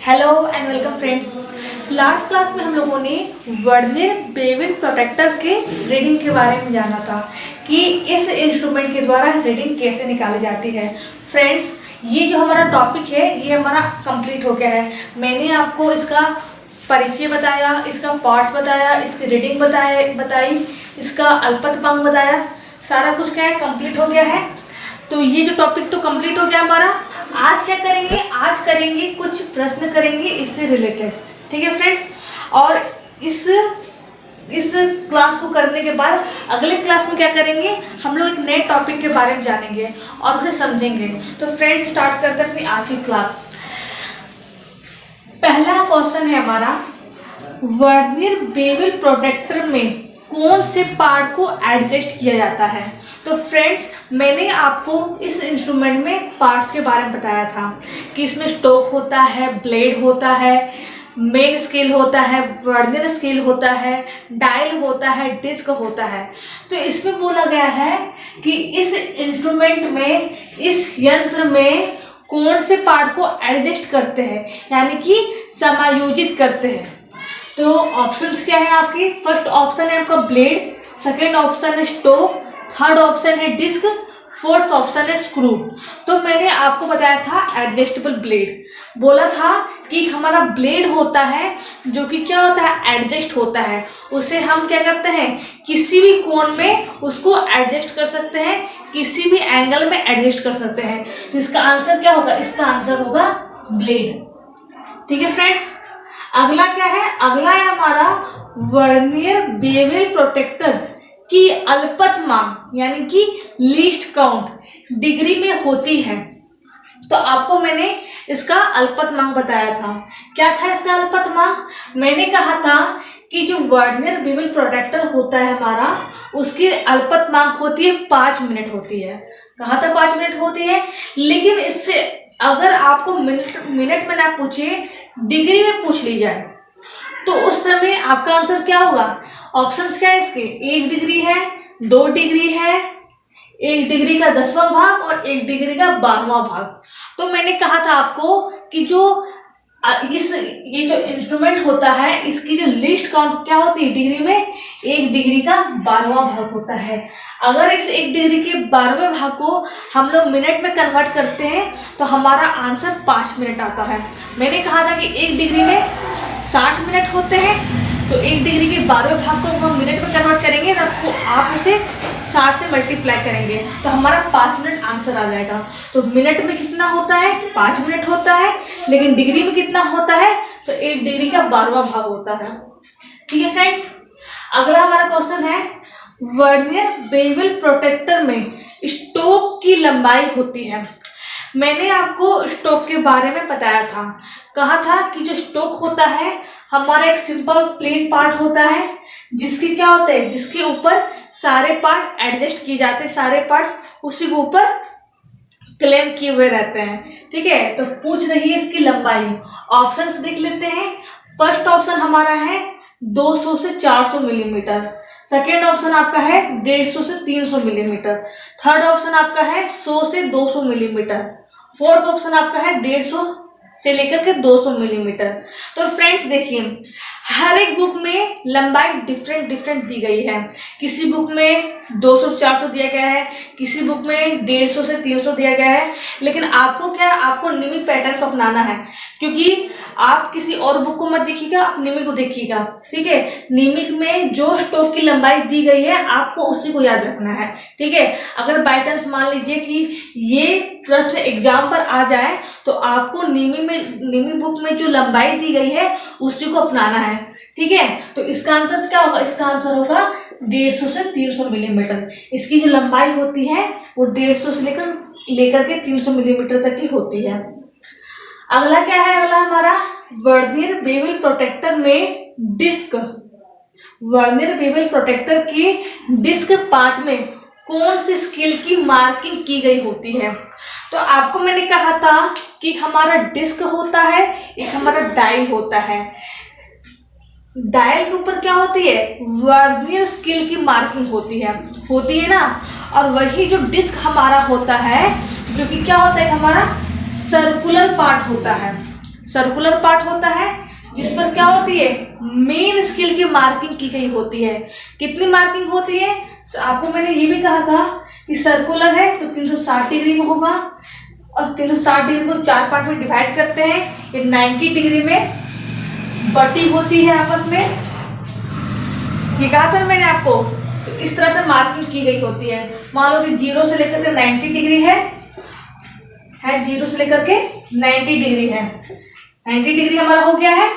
Hello and welcome friends. Last class में हम लोगों ने वर्नियर बेवल प्रोटेक्टर के रीडिंग के बारे में जाना था कि इस इंस्ट्रूमेंट के द्वारा रीडिंग कैसे निकाली जाती है। फ्रेंड्स, ये जो हमारा टॉपिक है ये हमारा कंप्लीट हो गया है। मैंने आपको इसका परिचय बताया, इसका पार्ट्स बताया, इसकी रीडिंग बताई, इसका अल्पतमांक बताया, सारा कुछ क्या है कंप्लीट हो गया है। तो ये जो टॉपिक तो कंप्लीट हो गया हमारा। आज क्या करेंगे, आज करेंगे कुछ प्रश्न करेंगे इससे रिलेटेड, ठीक है फ्रेंड्स। और इस क्लास को करने के बाद अगले क्लास में क्या करेंगे, हम लोग एक नए टॉपिक के बारे में जानेंगे और उसे समझेंगे। तो फ्रेंड्स, स्टार्ट करते हैं अपनी आज की क्लास। पहला क्वेश्चन है हमारा, वर्नियर बेवल प्रोटेक्टर में कौन से पार्ट को एडजस्ट किया जाता है। तो फ्रेंड्स, मैंने आपको इस इंस्ट्रूमेंट में पार्ट्स के बारे में बताया था कि इसमें स्टोक होता है, ब्लेड होता है, मेन स्केल होता है, वर्नियर स्केल होता है, डायल होता है, डिस्क होता है। तो इसमें बोला गया है कि इस इंस्ट्रूमेंट में, इस यंत्र में कौन से पार्ट को एडजस्ट करते हैं, यानी कि समायोजित करते हैं। तो ऑप्शंस क्या है आपके, फर्स्ट ऑप्शन है आपका ब्लेड, सेकेंड ऑप्शन है स्टोक, थर्ड ऑप्शन है डिस्क, फोर्थ ऑप्शन है स्क्रू। तो मैंने आपको बताया था एडजस्टेबल ब्लेड, बोला था कि हमारा ब्लेड होता है जो कि क्या होता है, एडजस्ट होता है। उसे हम क्या करते हैं, किसी भी कोण में उसको एडजस्ट कर सकते हैं, किसी भी एंगल में एडजस्ट कर सकते हैं। तो इसका आंसर क्या होगा, इसका आंसर होगा ब्लेड, ठीक है फ्रेंड्स। अगला क्या है, अगला है हमारा वर्नियर बेवल प्रोटेक्टर की अल्पतमांक यानी कि लीस्ट काउंट डिग्री में होती है। तो आपको मैंने इसका अल्पतमांक बताया था। क्या था इसका अल्पतमांक, मैंने कहा था कि जो वर्नियर बेवल प्रोटेक्टर होता है हमारा, उसकी अल्पतमांक होती है 5 मिनट होती है। कहा था 5 मिनट होती है, लेकिन इससे अगर आपको मिनट में ना पूछे, डिग्री में पूछ ली जाए, तो उस समय आपका आंसर क्या होगा। ऑप्शंस क्या है इसके, 1 डिग्री है, 2 डिग्री है, 1 डिग्री का 10वां भाग और 1 डिग्री का 12वां भाग। तो मैंने कहा था आपको कि ये जो इंस्ट्रूमेंट होता है, इसकी जो लीस्ट काउंट क्या होती है डिग्री में, 1 डिग्री का 12वां भाग होता है। अगर इस 1 डिग्री के 12वें भाग को हम लोग मिनट में कन्वर्ट करते हैं तो हमारा आंसर 5 मिनट आता है। मैंने कहा था कि 1 डिग्री में 60 मिनट होते हैं, तो 1 डिग्री के 12वें भाग को हम मिनट में कन्वर्ट करेंगे तो आप उसे 60 से मल्टीप्लाई करेंगे तो हमारा 5 मिनट आंसर आ जाएगा। तो मिनट में कितना होता है, 5 मिनट होता है, लेकिन डिग्री में कितना होता है, तो 1 डिग्री का 12वां भाग होता है, ठीक है फ्रेंड्स। अगला हमारा क्वेश्चन है, वर्नियर बेवल प्रोटेक्टर में स्टोक की लंबाई होती है। मैंने आपको स्टोक के बारे में बताया था, कहा था कि जो स्टोक होता है हमारा एक सिंपल प्लेन पार्ट होता है, जिसके क्या होता है, जिसके ऊपर सारे पार्ट एडजस्ट किए जाते हैं, सारे पार्ट्स उसी के ऊपर क्लेम किए हुए रहते हैं, ठीक है। तो पूछ रही है इसकी लंबाई। ऑप्शंस देख लेते हैं। फर्स्ट ऑप्शन हमारा है 200 से 400 मिलीमीटर, सेकेंड ऑप्शन आपका है 150 से 300 मिलीमीटर, थर्ड ऑप्शन आपका है 100 से 200 मिलीमीटर, फोर्थ ऑप्शन आपका है 150 से लेकर के 200 मिलीमीटर। तो फ्रेंड्स देखिए, हर एक बुक में लंबाई डिफरेंट दी गई है। किसी बुक में 200 से 400 दिया गया है, किसी बुक में 150 से 300 दिया गया है, लेकिन आपको क्या, आपको नियमित पैटर्न को अपनाना है, क्योंकि आप किसी और बुक को मत देखिएगा, आप नियमित को देखिएगा, ठीक है। नियमित में जो स्टोक की लंबाई दी गई है आपको उसी को याद रखना है, ठीक है। अगर बाई चांस मान लीजिए कि ये प्रश्न एग्जाम पर आ जाए तो आपको नियमित बुक में जो लंबाई दी गई है उसी को अपनाना है, ठीक है। तो इसका आंसर क्या होगा, इसका आंसर होगा 150 से 300 मिलीमीटर। इसकी जो लंबाई होती है वो 150 से लेकर के 300 मिलीमीटर तक की होती है। अगला क्या है, अगला हमारा वर्नियर बेवल प्रोटेक्टर में डिस्क, वर्नियर बेवल प्रोटेक्टर की डिस्क पार्ट में कौन से स्केल की मार्किंग की गई होती है। तो आपको मैंने कहा था कि हमारा डिस्क होता है, एक हमारा डायल होता है। डायल के ऊपर क्या होती है, वर्नियर स्केल की मार्किंग होती है ना। और वही जो डिस्क हमारा होता है, जो कि क्या होता है, हमारा सर्कुलर पार्ट होता है, सर्कुलर पार्ट होता है जिस पर क्या होती है, मेन स्केल की मार्किंग की गई होती है। कितनी मार्किंग होती है, आपको मैंने ये भी कहा था कि सर्कुलर है तो 360 डिग्री में होगा, और 360 डिग्री को 4 पार्ट में डिवाइड करते हैं, ये 90 डिग्री में बटी होती है आपस में। ये कहा था मैंने आपको। तो इस तरह से मार्किंग की गई होती है। मान लो कि 0 से लेकर के 90 डिग्री है 0 से लेकर के 90 डिग्री है, 90 डिग्री हमारा हो गया है।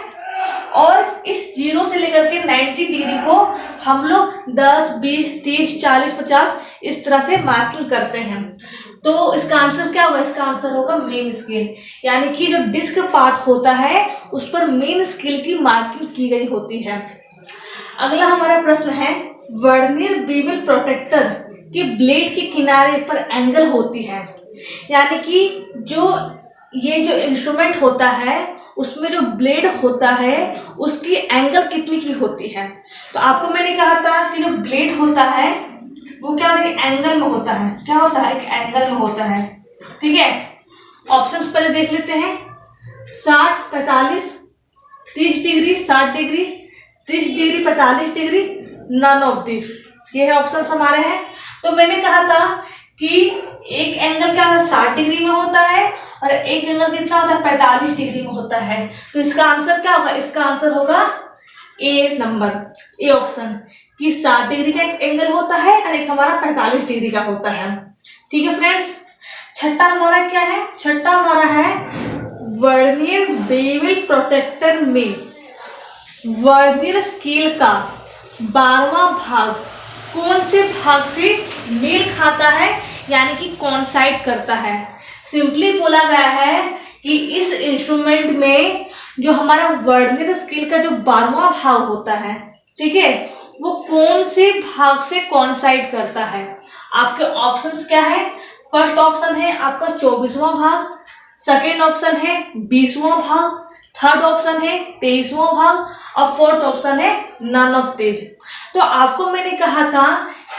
और इस 0 से लेकर के 90 डिग्री को हम लोग 10, 20, 30, 40, 50 इस तरह से मार्किंग करते हैं। तो इसका आंसर क्या होगा, इसका आंसर होगा मेन स्केल, यानी कि जो डिस्क पार्ट होता है उस पर मेन स्केल की मार्किंग की गई होती है। अगला हमारा प्रश्न है, वर्नियर बेवल प्रोटेक्टर के ब्लेड के किनारे पर एंगल होती है, यानी कि ये जो इंस्ट्रूमेंट होता है उसमें जो ब्लेड होता है उसकी एंगल कितनी की होती है। तो आपको मैंने कहा था कि जो ब्लेड होता है वो क्या होता है, एंगल में होता है। क्या होता है, एक एंगल में होता है। ठीक है, ऑप्शंस पहले देख लेते हैं। 60, 45, 30 degree, 60 degree, 30 degree, 45 degree, none of this, ये है ऑप्शंस हमारे हैं। तो मैंने कहा था कि एक एंगल क्या होता है 60 डिग्री में होता है और एक एंगल कितना होता है 45 डिग्री में होता है। तो इसका आंसर क्या होगा, इसका आंसर होगा ए नंबर, ए ऑप्शन, कि 60 डिग्री का एक एंगल होता है और एक हमारा 45 डिग्री का होता है। ठीक है फ्रेंड्स, छठा हमारा क्या है, छठा हमारा है वर्नियर बेवल प्रोटेक्टर में वर्नियर स्केल का 12वां भाग कौन से भाग से मेल खाता है, यानी कि कॉन्साइड करता है। सिंपली बोला गया है कि इस इंस्ट्रूमेंट में जो हमारा वर्नियर स्केल का जो 12वां भाग होता है, ठीक है, वो कौन से भाग से कॉन्साइड करता है। आपके ऑप्शंस क्या है, फर्स्ट ऑप्शन है आपका 24वां भाग, सेकेंड ऑप्शन है 20वां भाग, थर्ड ऑप्शन है 23वां भाग और फोर्थ ऑप्शन है नन ऑफ दिस। तो आपको मैंने कहा था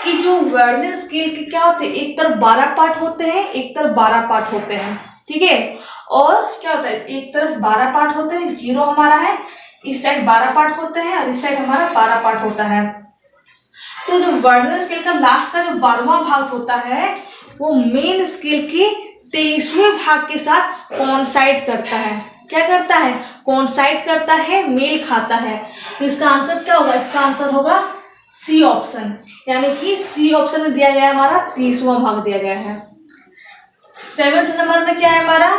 कि जो वर्नियर स्केल के क्या होते हैं, एक तरफ 12 पार्ट होते हैं, एक तरफ 12 पार्ट होते हैं। ठीक है, और क्या होता है, एक तरफ 12 पार्ट होते हैं, 0 हमारा है, इस साइड 12 पार्ट होते हैं और इस साइड हमारा 12 पार्ट होता है। तो जो वर्नियर स्केल का लास्ट का जो 12वां भाग होता है वो मेन स्केल के 23वें भाग के साथ कॉन्साइड करता है। क्या करता है, कॉन्साइड करता है, मेल खाता है। तो इसका आंसर क्या होगा, इसका आंसर होगा सी ऑप्शन, यानी कि सी ऑप्शन में दिया गया है हमारा 30वां भाग दिया गया है। 7th नंबर में क्या है हमारा,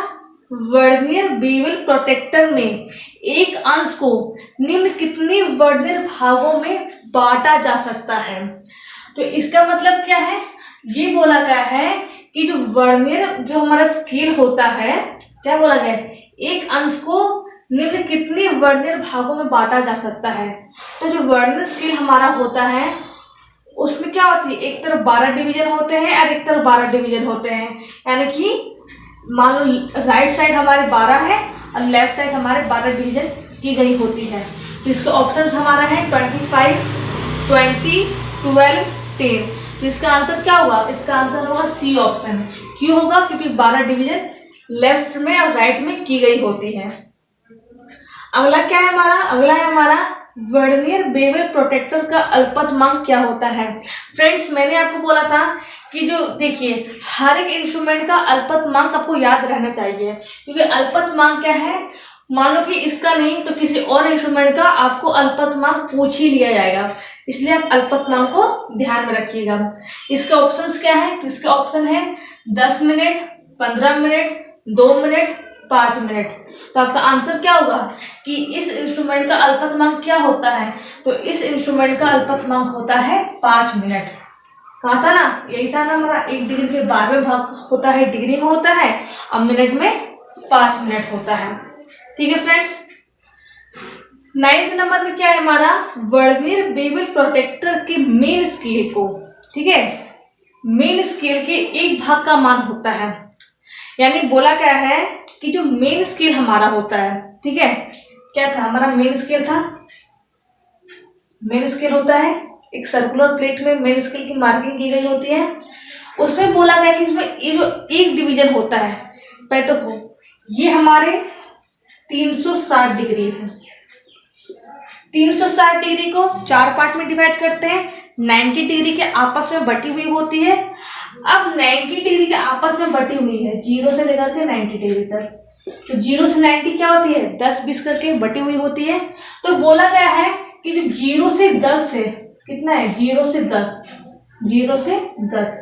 वर्नियर बेवल प्रोटेक्टर में एक अंश को निम्न कितने वर्नियर भागों में बांटा जा सकता है। तो इसका मतलब क्या है, ये बोला गया है कि जो वर्नियर जो हमारा स्केल होता है, क्या बोला गया है, एक अंश को निम्न कितने वर्नियर भागों में बांटा जा सकता है। तो जो वर्नियर स्केल हमारा होता है उसमें क्या होती है, एक तरफ 12 डिवीजन होते हैं और एक तरफ 12 डिवीजन होते हैं, यानी कि मान लो राइट साइड हमारे 12 है और लेफ्ट साइड हमारे 12 डिवीजन की गई होती है। तो इसका ऑप्शन हमारा है 25, 20, 12, 10। तो इसका आंसर क्या होगा, इसका आंसर होगा सी ऑप्शन। क्यों होगा, क्योंकि 12 डिवीजन लेफ्ट में और राइट में की गई होती है। अगला क्या है हमारा, अगला है हमारा वर्नियर बेवल प्रोटेक्टर का अल्पतमांक क्या होता है। फ्रेंड्स, मैंने आपको बोला था कि जो देखिए हर एक इंस्ट्रूमेंट का अल्पतमांक आपको याद रहना चाहिए, क्योंकि अल्पतमांक क्या है, मान लो कि इसका नहीं तो किसी और इंस्ट्रूमेंट का आपको अल्पतमांक पूछ ही लिया जाएगा, इसलिए आप अल्पतमांक को ध्यान में रखिएगा। इसके ऑप्शंस क्या है, तो इसके ऑप्शन है 10 मिनट, 15 मिनट, 2 मिनट, 5 मिनट। तो आपका आंसर क्या होगा कि इस इंस्ट्रूमेंट का अल्पतमांक क्या होता है, तो इस इंस्ट्रूमेंट का अल्पतमांक होता है 5 मिनट। कहा था ना, यही था ना हमारा, 1 डिग्री के 12वें भाग होता है डिग्री में होता है और मिनट में 5 मिनट होता है। ठीक है फ्रेंड्स, 9th नंबर में क्या है हमारा, वर्नियर बेवल प्रोटेक्टर के मेन स्केल को, ठीक है, मेन स्केल के एक भाग का मान होता है। यानी बोला क्या है कि जो मेन स्केल हमारा होता है, ठीक है, क्या था हमारा मेन स्केल था, मेन स्केल होता है एक सर्कुलर प्लेट में मेन स्केल की मार्किंग की गई होती है। उसमें बोला गया कि इसमें ये जो एक डिवीजन होता है, पहले तो ये हमारे 360 डिग्री है। 360 डिग्री को 4 पार्ट में डिवाइड करते हैं। 90 डिग्री के आपस में बटी हुई होती है। अब 90 डिग्री के आपस में बटी हुई है 0 से लेकर के 90 डिग्री तक। तो 0 से 90 क्या होती है, 10-20 करके बटी हुई होती है। तो बोला गया है कि जो 0 से 10 है, कितना है, 0 से 10, 0 से 10।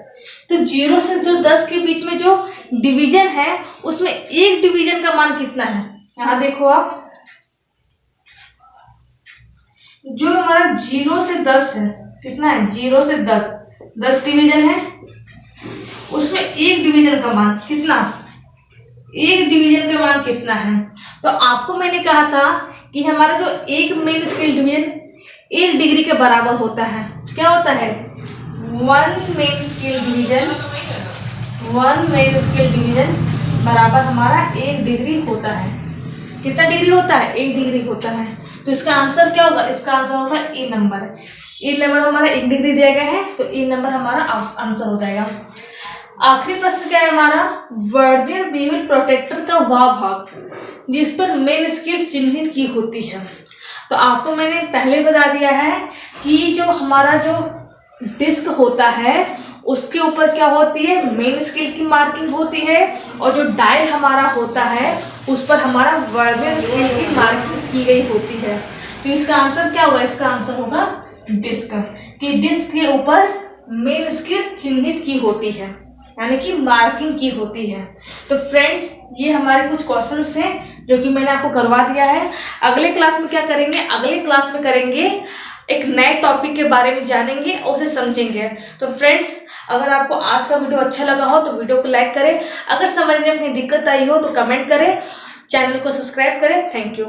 तो 0 से जो 10 के बीच में जो डिवीजन है उसमें एक डिवीजन का मान कितना है, यहाँ देखो आप, जो हमारा 0 से 10 है, कितना है, 0 से 10 डिवीजन है, उसमें एक डिवीजन का मान कितना, एक डिवीजन का मान कितना है। तो आपको मैंने कहा था कि हमारा जो एक मेन स्केल डिवीजन 1 डिग्री के बराबर होता है। क्या होता है, 1 main scale division, 1 main scale division बराबर हमारा 1 डिग्री होता है। कितना डिग्री होता है, 1 डिग्री होता है। तो इसका आंसर क्या होगा, इसका आंसर होगा ए नंबर। ए नंबर हमारा 1 डिग्री दिया गया है, तो ए नंबर हमारा आंसर हो जाएगा। आखिरी प्रश्न क्या है हमारा, वर्नियर बीविल प्रोटेक्टर का वह भाग जिस पर मेन स्केल चिन्हित की होती है। तो आपको मैंने पहले बता दिया है कि जो हमारा जो डिस्क होता है उसके ऊपर क्या होती है, मेन स्केल की मार्किंग होती है, और जो डायल हमारा होता है उस पर हमारा वर्नियर स्केल की मार्किंग की गई होती है। तो इसका आंसर क्या होगा, इसका आंसर होगा डिस्क, कि डिस्क के ऊपर मेन स्केल चिन्हित की होती है, यानी कि मार्किंग की होती है। तो फ्रेंड्स, ये हमारे कुछ क्वेश्चंस थे जो कि मैंने आपको करवा दिया है। अगले क्लास में क्या करेंगे, अगले क्लास में करेंगे एक नए टॉपिक के बारे में जानेंगे और उसे समझेंगे। तो फ्रेंड्स, अगर आपको आज का वीडियो अच्छा लगा हो तो वीडियो को लाइक करें, अगर समझने में कोई दिक्कत आई हो तो कमेंट करें, चैनल को सब्सक्राइब करें। Thank you.